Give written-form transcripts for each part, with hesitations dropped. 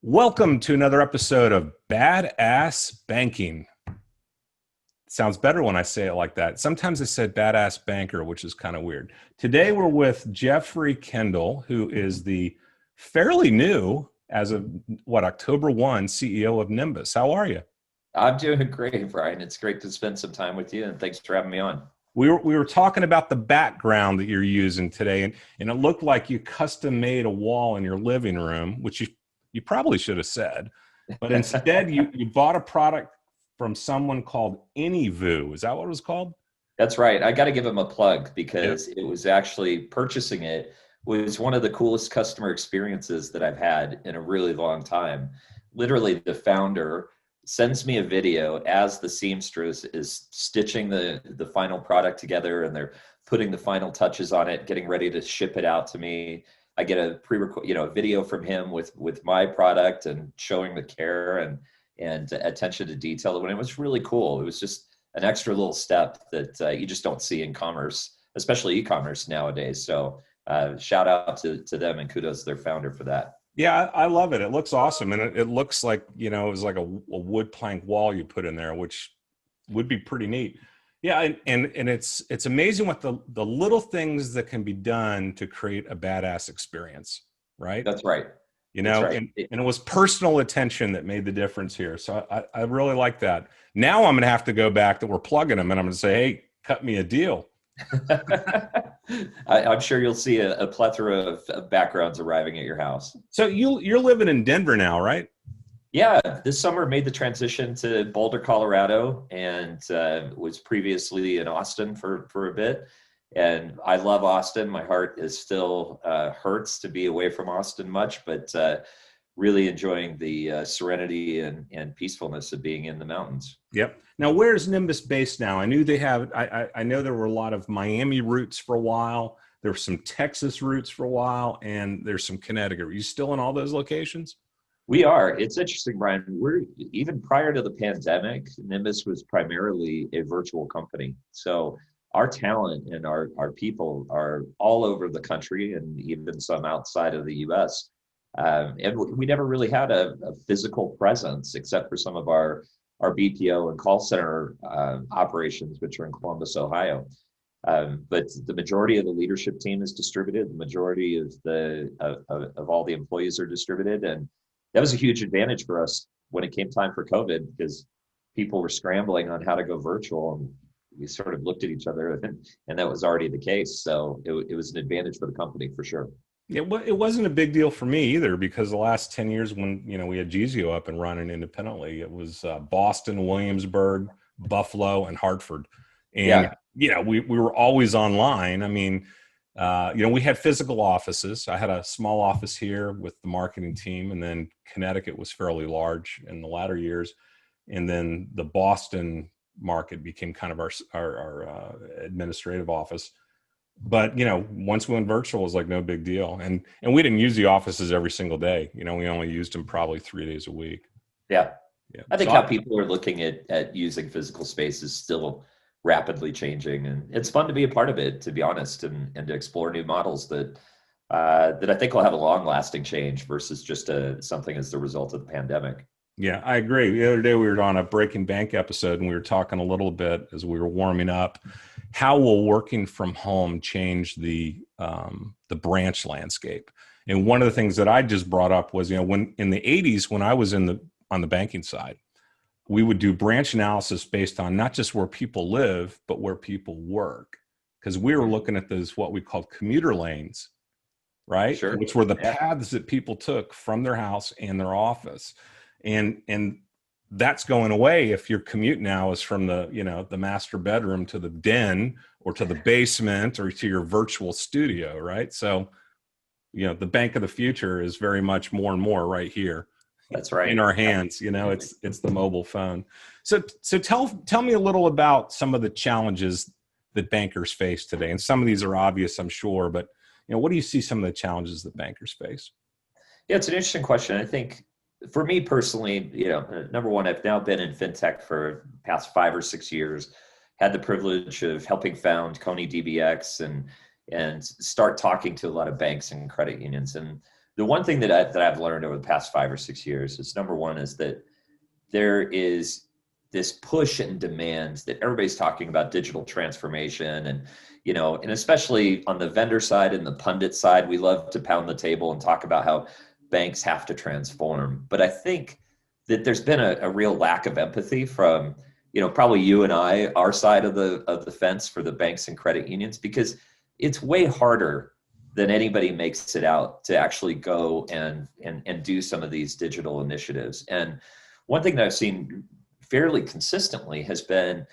Welcome to another episode of Badass Banking. It sounds better when I say it like that. Sometimes I said badass banker, which is kind of weird. Today we're with Jeffrey Kendall, who is the fairly new, as of October 1, CEO of Nymbus. How are you? I'm doing great, Brian. It's great to spend some time with you, and thanks for having me on. We were talking about the background that you're using today, and it looked like you custom made a wall in your living room, which you probably should have said, but instead you bought a product from someone called Anyvoo. Is that what it was called? That's right. I got to give him a plug because It was actually purchasing it was one of the coolest customer experiences that I've had in a really long time. Literally, the founder sends me a video as the seamstress is stitching the final product together, and they're putting the final touches on it, getting ready to ship it out to me. I get a a video from him with my product and showing the care and attention to detail. And it was really cool. It was just an extra little step that you just don't see in commerce, especially e-commerce nowadays. So shout out to them and kudos to their founder for that. Yeah, I love it. It looks awesome. And it looks like, it was like a wood plank wall you put in there, which would be pretty neat. Yeah, and it's amazing what the little things that can be done to create a badass experience, right? That's right. That's right. And it was personal attention that made the difference here. So I really like that. Now I'm going to have to go back that we're plugging them, and I'm going to say, hey, cut me a deal. I'm sure you'll see a plethora of backgrounds arriving at your house. So you're living in Denver now, right? Yeah, this summer made the transition to Boulder, Colorado, and was previously in Austin for a bit. And I love Austin. My heart is still hurts to be away from Austin much, but really enjoying the serenity and peacefulness of being in the mountains. Yep. Now, where's Nymbus based now? I knew they have. I know there were a lot of Miami roots for a while. There were some Texas roots for a while, and there's some Connecticut. Are you still in all those locations? We are. It's interesting, Brian. We're even prior to the pandemic, Nymbus was primarily a virtual company. So our talent and our people are all over the country and even some outside of the US. And we never really had a physical presence except for some of our BPO and call center operations, which are in Columbus, Ohio. But the majority of the leadership team is distributed. The majority of all the employees are distributed. And that was a huge advantage for us when it came time for COVID, because people were scrambling on how to go virtual, and we sort of looked at each other, and that was already the case. So it was an advantage for the company for sure. Yeah, well, it wasn't a big deal for me either, because the last 10 years when we had Gizio up and running independently, it was Boston, Williamsburg, Buffalo, and Hartford, and we were always online. I mean, we had physical offices. I had a small office here with the marketing team, and then Connecticut was fairly large in the latter years. And then the Boston market became kind of our administrative office. But, once we went virtual, it was like no big deal. And we didn't use the offices every single day. We only used them probably 3 days a week. Yeah. I think how people are looking at using physical space is still rapidly changing, and it's fun to be a part of it, to be honest, and to explore new models that I think will have a long-lasting change versus just something as the result of the pandemic. Yeah, I agree. The other day we were on a Breaking Bank episode, and we were talking a little bit as we were warming up. How will working from home change the branch landscape? And one of the things that I just brought up was, when in the 80s, when I was on the banking side, we would do branch analysis based on not just where people live, but where people work. Because we were looking at those, what we called commuter lanes, right? Sure. Which were the paths that people took from their house and their office. And that's going away if your commute now is from the master bedroom to the den or to the basement or to your virtual studio, right? So, the bank of the future is very much more and more right here. That's right. In our hands, it's the mobile phone. So tell me a little about some of the challenges that bankers face today. And some of these are obvious, I'm sure, but what do you see some of the challenges that bankers face? Yeah, it's an interesting question. I think for me personally, number one, I've now been in fintech for the past 5 or 6 years, had the privilege of helping found Coney DBX and start talking to a lot of banks and credit unions. And the one thing that I've learned over the past 5 or 6 years is, number one, is that there is this push and demand that everybody's talking about digital transformation. And, and especially on the vendor side and the pundit side, we love to pound the table and talk about how banks have to transform. But I think that there's been a real lack of empathy from, probably you and I, our side of the fence, for the banks and credit unions, because it's way harder than anybody makes it out to actually go and do some of these digital initiatives. And one thing that I've seen fairly consistently has been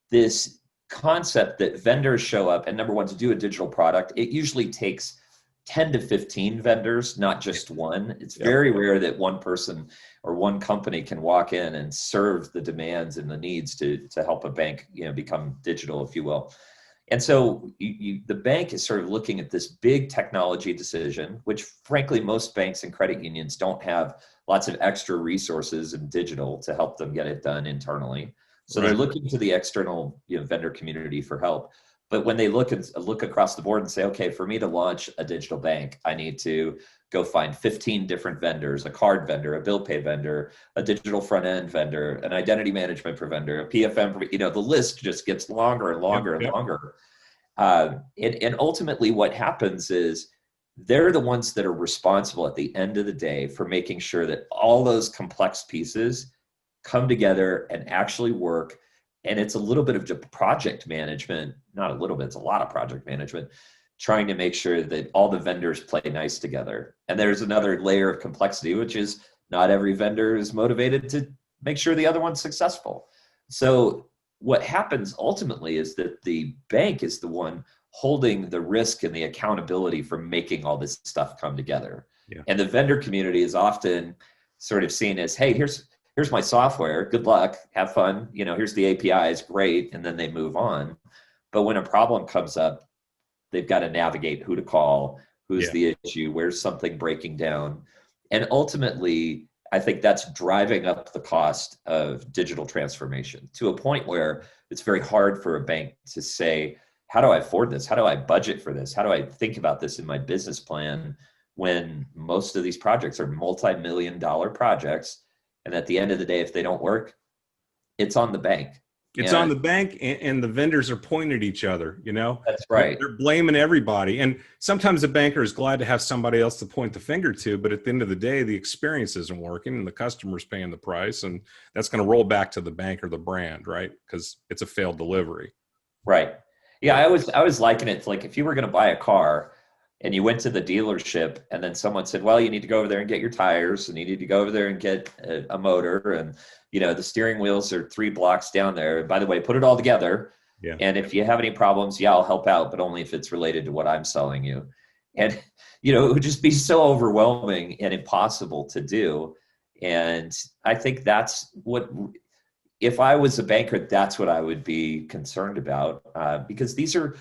this concept that vendors show up, and number one, to do a digital product, it usually takes 10 to 15 vendors, not just one. It's very rare that one person or one company can walk in and serve the demands and the needs to help a bank, become digital, if you will. And so the bank is sort of looking at this big technology decision, which frankly, most banks and credit unions don't have lots of extra resources in digital to help them get it done internally. So they're looking to the external vendor community for help. But when they look across the board and say, okay, for me to launch a digital bank, I need to go find 15 different vendors, a card vendor, a bill pay vendor, a digital front end vendor, an identity management vendor, a PFM, the list just gets longer and longer and longer. And ultimately what happens is they're the ones that are responsible at the end of the day for making sure that all those complex pieces come together and actually work. And it's a little bit of project management, not a little bit, it's a lot of project management, trying to make sure that all the vendors play nice together. And there's another layer of complexity, which is not every vendor is motivated to make sure the other one's successful. So what happens ultimately is that the bank is the one holding the risk and the accountability for making all this stuff come together. Yeah. And the vendor community is often sort of seen as, hey, here's my software, good luck, have fun, here's the APIs, great, and then they move on. But when a problem comes up, they've got to navigate who to call, who's the issue, where's something breaking down. And ultimately, I think that's driving up the cost of digital transformation to a point where it's very hard for a bank to say, how do I afford this? How do I budget for this? How do I think about this in my business plan when most of these projects are multi-million-dollar projects? And at the end of the day, if they don't work, it's on the bank. It's on the bank, and the vendors are pointing at each other, That's right. They're blaming everybody. And sometimes the banker is glad to have somebody else to point the finger to, but at the end of the day, the experience isn't working and the customer's paying the price, and that's going to roll back to the bank or the brand, right? Because it's a failed delivery. Right. Yeah, I was liking it to, like, if you were going to buy a car and you went to the dealership and then someone said, well, you need to go over there and get your tires, and you need to go over there and get a motor, and the steering wheels are 3 blocks down there. And by the way, put it all together. Yeah. And if you have any problems, I'll help out, but only if it's related to what I'm selling you. And, it would just be so overwhelming and impossible to do. And I think that's what, if I was a banker, that's what I would be concerned about, because these are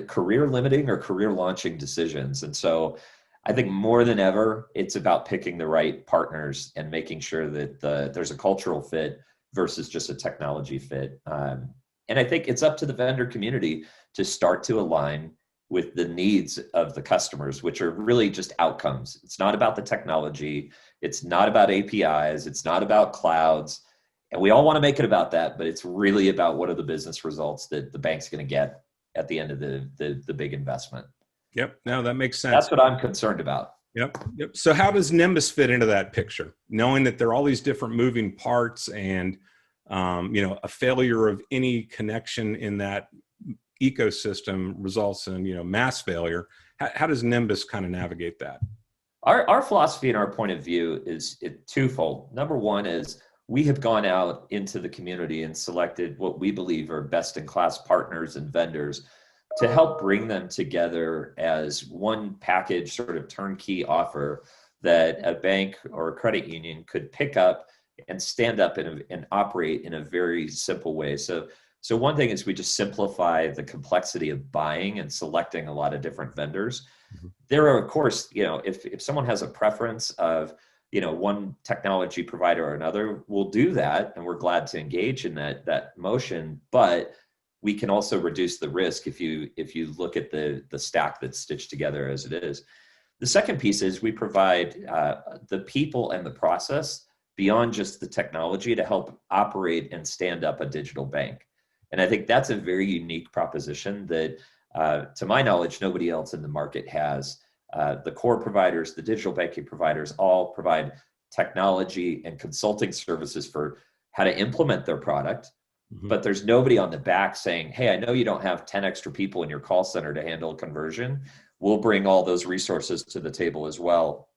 career limiting or career launching decisions. And so I think more than ever, it's about picking the right partners and making sure that there's a cultural fit versus just a technology fit. And I think it's up to the vendor community to start to align with the needs of the customers, which are really just outcomes. It's not about the technology. It's not about APIs. It's not about clouds. And we all want to make it about that, but it's really about what are the business results that the bank's going to get at the end of the big investment. Yep. No, that makes sense. That's what I'm concerned about. Yep. So how does Nymbus fit into that picture? Knowing that there are all these different moving parts and, a failure of any connection in that ecosystem results in, mass failure. How does Nymbus kind of navigate that? Our philosophy and our point of view is twofold. Number one is we have gone out into the community and selected what we believe are best-in-class partners and vendors to help bring them together as one package, sort of turnkey offer that a bank or a credit union could pick up and stand up and operate in a very simple way. So one thing is we just simplify the complexity of buying and selecting a lot of different vendors. Mm-hmm. There are, of course, if someone has a preference of, one technology provider or another, we'll do that. And we're glad to engage in that motion. But we can also reduce the risk if you look at the stack that's stitched together as it is. The second piece is we provide the people and the process beyond just the technology to help operate and stand up a digital bank. And I think that's a very unique proposition that, to my knowledge, nobody else in the market has. The core providers, the digital banking providers, all provide technology and consulting services for how to implement their product. But there's nobody on the back saying, hey, I know you don't have 10 extra people in your call center to handle conversion. We'll bring all those resources to the table as well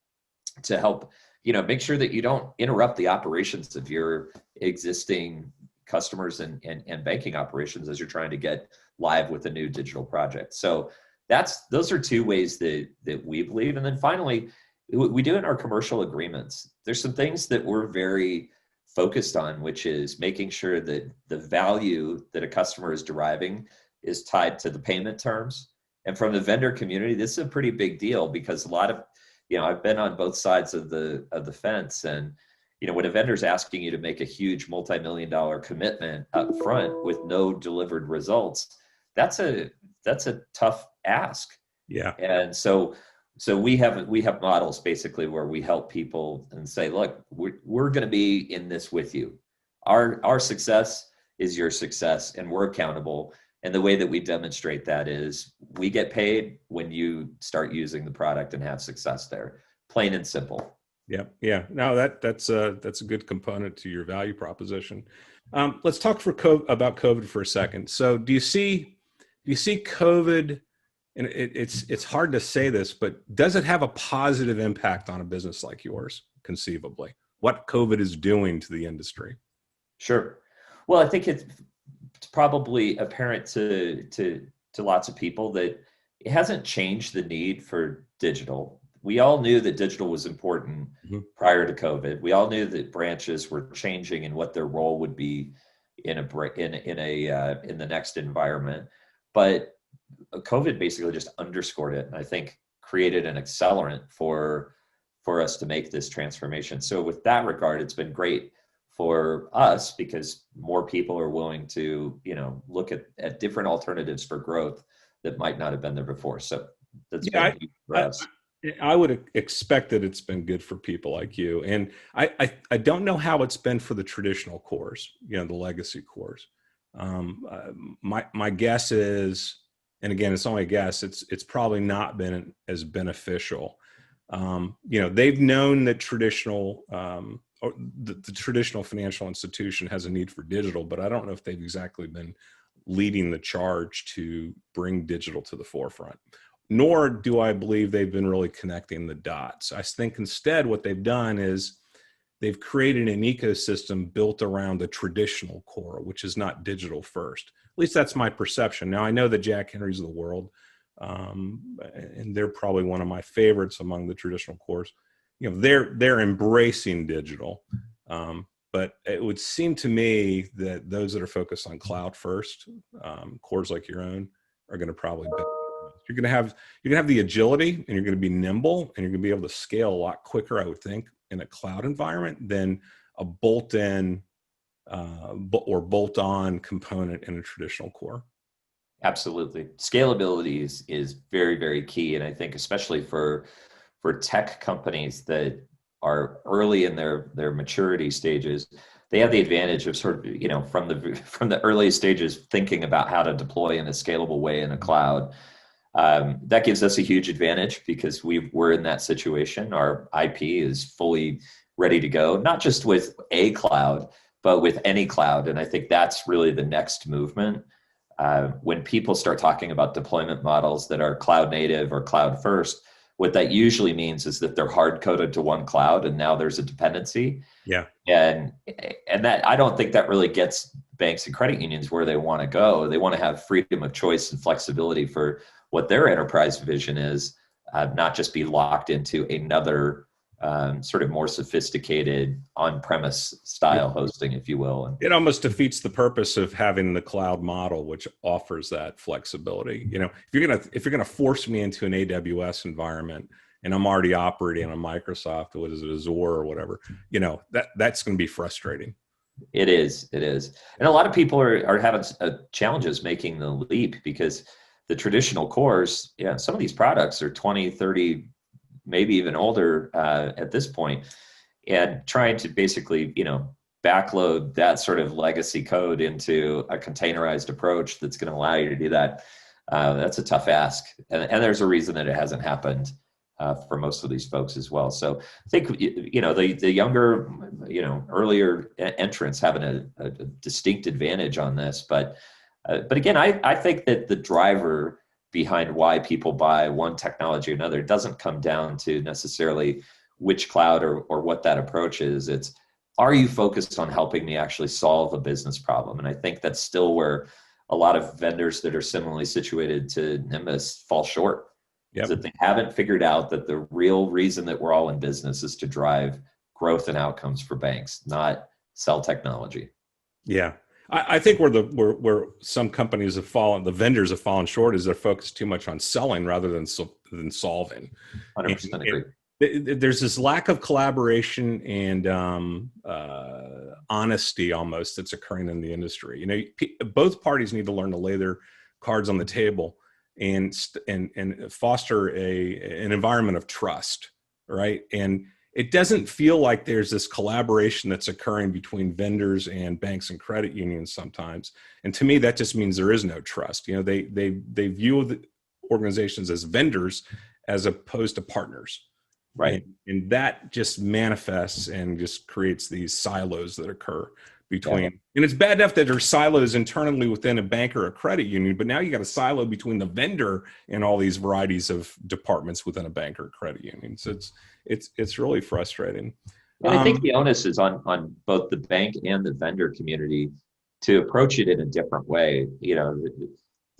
to help, make sure that you don't interrupt the operations of your existing customers and banking operations as you're trying to get live with a new digital project. So those are two ways that we believe. And then finally, we do in our commercial agreements. There's some things that we're very focused on, which is making sure that the value that a customer is deriving is tied to the payment terms. And from the vendor community, this is a pretty big deal because a lot of, I've been on both sides of the fence, and when a vendor's asking you to make a huge multi-million-dollar commitment up front with no delivered results, that's a tough ask. Yeah. And so we have models basically where we help people and say, look, we're going to be in this with you. Our success is your success, and we're accountable. And the way that we demonstrate that is we get paid when you start using the product and have success there, plain and simple. Yeah. Yeah. No, that's a good component to your value proposition. Let's talk about COVID for a second. So do you see COVID, and it's hard to say this, but does it have a positive impact on a business like yours, conceivably? What COVID is doing to the industry? Sure. Well, I think it's probably apparent to lots of people that it hasn't changed the need for digital. We all knew that digital was important prior to COVID. We all knew that branches were changing and what their role would be in the next environment. But COVID basically just underscored it, and I think created an accelerant for us to make this transformation. So with that regard, it's been great for us because more people are willing to, look at different alternatives for growth that might not have been there before. So that's been huge for us. I would expect that it's been good for people like you. And I don't know how it's been for the traditional cores, the legacy cores. My guess is, and again, it's only a guess, it's probably not been as beneficial. They've known that the traditional financial institution has a need for digital, but I don't know if they've exactly been leading the charge to bring digital to the forefront. Nor do I believe they've been really connecting the dots. I think instead what they've done is they've created an ecosystem built around the traditional core, which is not digital first. At least that's my perception. Now, I know the Jack Henrys of the world, and they're probably one of my favorites among the traditional cores. They're embracing digital. But it would seem to me that those that are focused on cloud first, cores like your own, are going to probably benefit. You're going to have the agility, and you're going to be nimble, and you're going to be able to scale a lot quicker, I would think, in a cloud environment than a bolt-in or bolt-on component in a traditional core. Absolutely. Scalability is very, very key. And I think especially for tech companies that are early in their maturity stages, they have the advantage of sort of, from the early stages, thinking about how to deploy in a scalable way in a cloud. That gives us a huge advantage because we're in that situation. Our IP is fully ready to go, not just with a cloud, but with any cloud. And I think that's really the next movement. When people start talking about deployment models that are cloud native or cloud first, what that usually means is that they're hard coded to one cloud and now there's a dependency. Yeah. And that, I don't think that really gets banks and credit unions where they want to go. They want to have freedom of choice and flexibility for what their enterprise vision is, not just be locked into another sort of more sophisticated on-premise style hosting, if you will. And it almost defeats the purpose of having the cloud model, which offers that flexibility. If you're gonna force me into an AWS environment and I'm already operating on a Microsoft, what is it, Azure or whatever, that's going to be frustrating. It is. It is. And a lot of people are having challenges making the leap because the traditional cores, yeah, some of these products are 20, 30, maybe even older at this point, and trying to basically, backload that sort of legacy code into a containerized approach that's going to allow you to do that. That's a tough ask. And there's a reason that it hasn't happened for most of these folks as well. So I think, the younger, earlier entrants having a distinct advantage on this. But again, I think that the driver behind why people buy one technology or another doesn't come down to necessarily which cloud or what that approach is. It's, are you focused on helping me actually solve a business problem? And I think that's still where a lot of vendors that are similarly situated to Nymbus fall short. Yep. Is that they haven't figured out that the real reason that we're all in business is to drive growth and outcomes for banks, not sell technology. Yeah. I think where some companies have fallen, the vendors have fallen short, is they're focused too much on selling rather than solving. 100% agree. There's this lack of collaboration and honesty almost that's occurring in the industry. Both parties need to learn to lay their cards on the table and foster an environment of trust, right? And it doesn't feel like there's this collaboration that's occurring between vendors and banks and credit unions sometimes. And to me, that just means there is no trust. They view the organizations as vendors as opposed to partners. Right. And that just manifests and just creates these silos that occur between, and it's bad enough that there's silos internally within a bank or a credit union, but now you got a silo between the vendor and all these varieties of departments within a bank or credit union. So it's really frustrating. And I think the onus is on both the bank and the vendor community to approach it in a different way.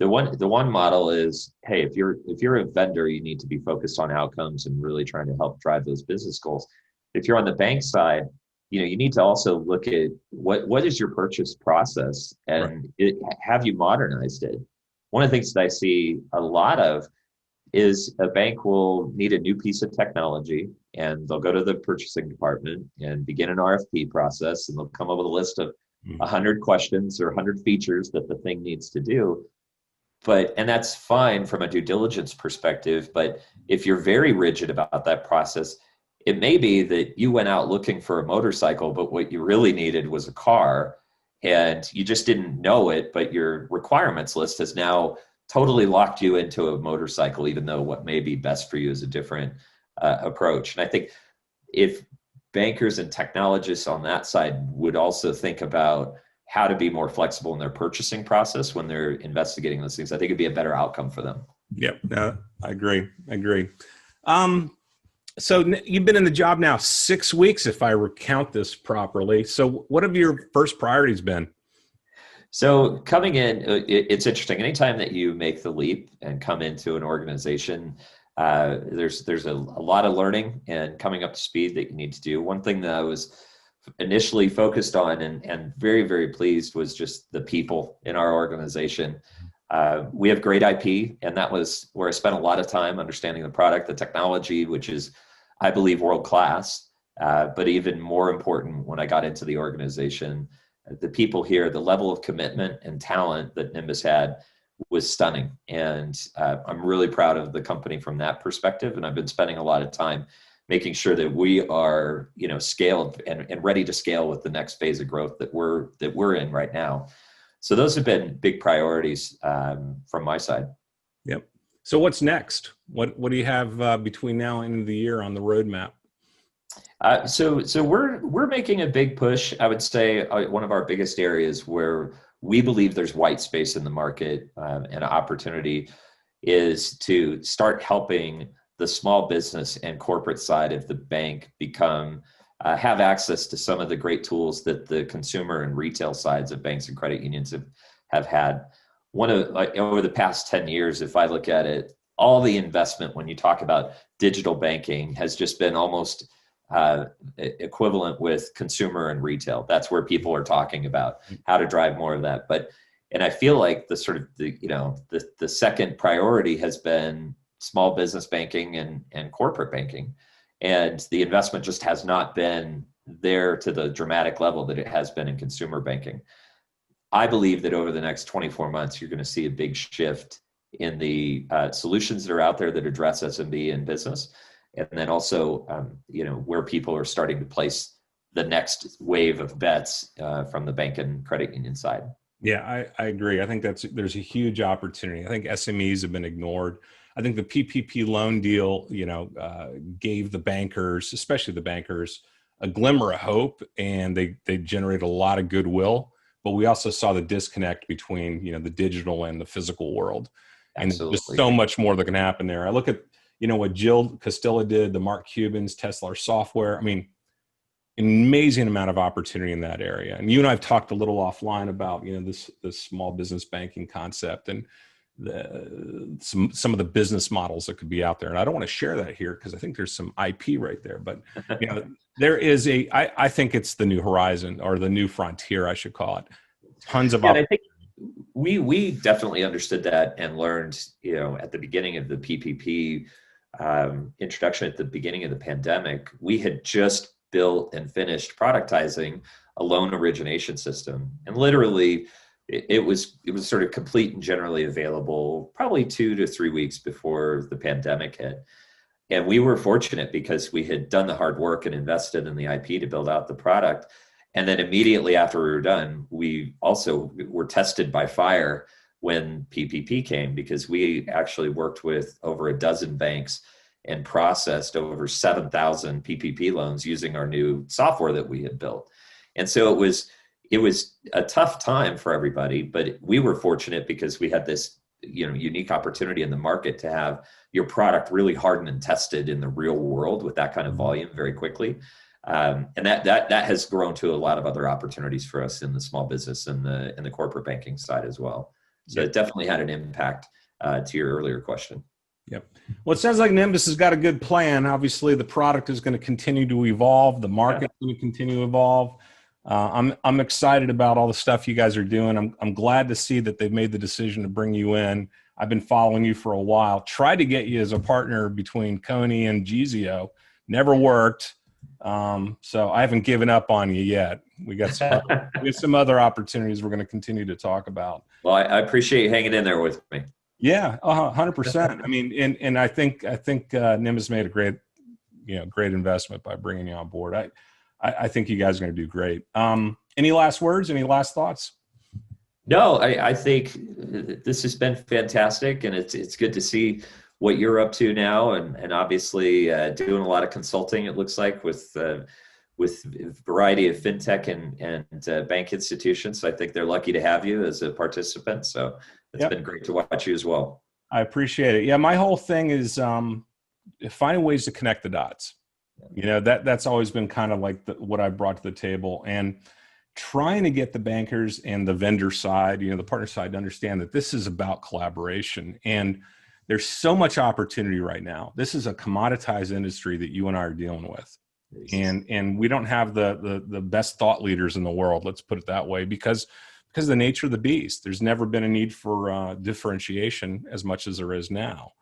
The one model is, hey, if you're a vendor, you need to be focused on outcomes and really trying to help drive those business goals. If you're on the bank side, you need to also look at what is your purchase process, and have you modernized it? One of the things that I see a lot of is a bank will need a new piece of technology, and they'll go to the purchasing department and begin an RFP process, and they'll come up with a list of 100 questions or 100 features that the thing needs to do. And that's fine from a due diligence perspective, but if you're very rigid about that process, it may be that you went out looking for a motorcycle, but what you really needed was a car, and you just didn't know it, but your requirements list has now totally locked you into a motorcycle, even though what may be best for you is a different approach. And I think if bankers and technologists on that side would also think about how to be more flexible in their purchasing process when they're investigating those things, I think it'd be a better outcome for them. Yep. I agree. So you've been in the job now 6 weeks, if I recount this properly. So what have your first priorities been? So coming in, it's interesting. Anytime that you make the leap and come into an organization, there's a lot of learning and coming up to speed that you need to do. One thing that I was initially focused on and very, very pleased was just the people in our organization. We have great IP, and that was where I spent a lot of time understanding the product, the technology, which is, I believe, world-class. But even more important, when I got into the organization, the people here, the level of commitment and talent that Nymbus had was stunning. And I'm really proud of the company from that perspective. And I've been spending a lot of time making sure that we are, scaled and ready to scale with the next phase of growth that we're in right now. So those have been big priorities from my side. Yep. So what's next? What do you have between now and the end of the year on the roadmap? So we're making a big push. I would say one of our biggest areas where we believe there's white space in the market and opportunity is to start helping the small business and corporate side of the bank have access to some of the great tools that the consumer and retail sides of banks and credit unions have had. Over the past 10 years, if I look at it, all the investment when you talk about digital banking has just been almost equivalent with consumer and retail. That's where people are talking about how to drive more of that. And I feel like the second priority has been small business banking and corporate banking. And the investment just has not been there to the dramatic level that it has been in consumer banking. I believe that over the next 24 months, you're going to see a big shift in the solutions that are out there that address SMB and business. And then also, where people are starting to place the next wave of bets from the bank and credit union side. Yeah, I agree. I think there's a huge opportunity. I think SMEs have been ignored. I think the PPP loan deal, gave the bankers, especially the bankers, a glimmer of hope, and they generated a lot of goodwill. But we also saw the disconnect between, the digital and the physical world. And Absolutely. there's so much more that can happen there. I look at, what Jill Castilla did, the Mark Cubans, Tesla software. I mean, an amazing amount of opportunity in that area. And you and I have talked a little offline about, this small business banking concept and some of the business models that could be out there. And I don't want to share that here because I think there's some IP right there, but there is I think it's the new horizon, or the new frontier, I should call it. Tons of opportunity. I think we definitely understood that and learned, at the beginning of the PPP introduction, at the beginning of the pandemic, we had just built and finished productizing a loan origination system. And literally it was sort of complete and generally available probably 2 to 3 weeks before the pandemic hit. And we were fortunate because we had done the hard work and invested in the IP to build out the product. And then immediately after we were done, we also were tested by fire when PPP came, because we actually worked with over a dozen banks and processed over 7,000 PPP loans using our new software that we had built. And so it was a tough time for everybody, but we were fortunate because we had this unique opportunity in the market to have your product really hardened and tested in the real world with that kind of volume very quickly. And that has grown to a lot of other opportunities for us in the small business and the corporate banking side as well. So it definitely had an impact to your earlier question. Yep. Well, it sounds like Nymbus has got a good plan. Obviously, the product is going to continue to evolve. The market's going to continue to evolve. I'm excited about all the stuff you guys are doing. I'm glad to see that they've made the decision to bring you in. I've been following you for a while. Tried to get you as a partner between Coney and Gizio. Never worked. So I haven't given up on you yet. We got some other opportunities we're going to continue to talk about. Well, I appreciate you hanging in there with me. Yeah, 100%. I mean, and I think Nymbus made a great investment by bringing you on board. I think you guys are going to do great. Any last words? Any last thoughts? No, I think this has been fantastic, and it's good to see what you're up to now, and obviously doing a lot of consulting. It looks like with a variety of fintech and bank institutions. So I think they're lucky to have you as a participant. So it's been great to watch you as well. I appreciate it. Yeah, my whole thing is finding ways to connect the dots. That's always been kind of like what I brought to the table, and trying to get the bankers and the vendor side, the partner side, to understand that this is about collaboration. And there's so much opportunity right now. This is a commoditized industry that you and I are dealing with. And we don't have the best thought leaders in the world, let's put it that way, because of the nature of the beast. There's never been a need for differentiation as much as there is now.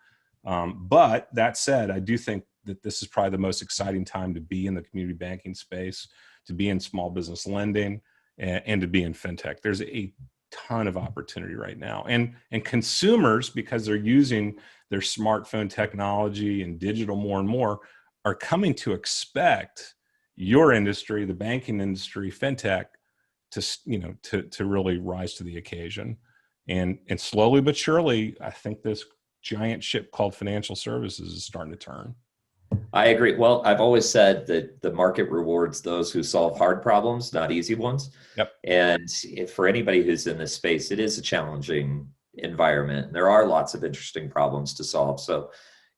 But that said, I do think that this is probably the most exciting time to be in the community banking space, to be in small business lending, and to be in fintech. There's a ton of opportunity right now. And consumers, because they're using their smartphone technology and digital more and more, are coming to expect your industry, the banking industry, fintech, to really rise to the occasion. And slowly but surely, I think this giant ship called financial services is starting to turn. I agree. Well, I've always said that the market rewards those who solve hard problems, not easy ones. Yep. And for anybody who's in this space, it is a challenging environment. There are lots of interesting problems to solve. So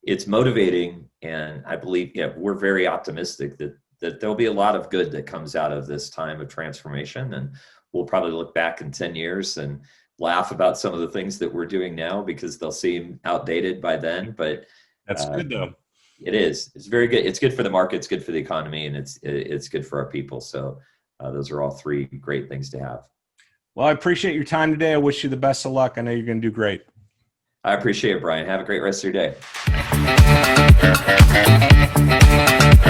it's motivating. And I believe we're very optimistic that there'll be a lot of good that comes out of this time of transformation. And we'll probably look back in 10 years and laugh about some of the things that we're doing now because they'll seem outdated by then. But that's good though. It is. It's very good. It's good for the market. It's good for the economy, and it's good for our people. So those are all three great things to have. Well, I appreciate your time today. I wish you the best of luck. I know you're going to do great. I appreciate it, Brian. Have a great rest of your day.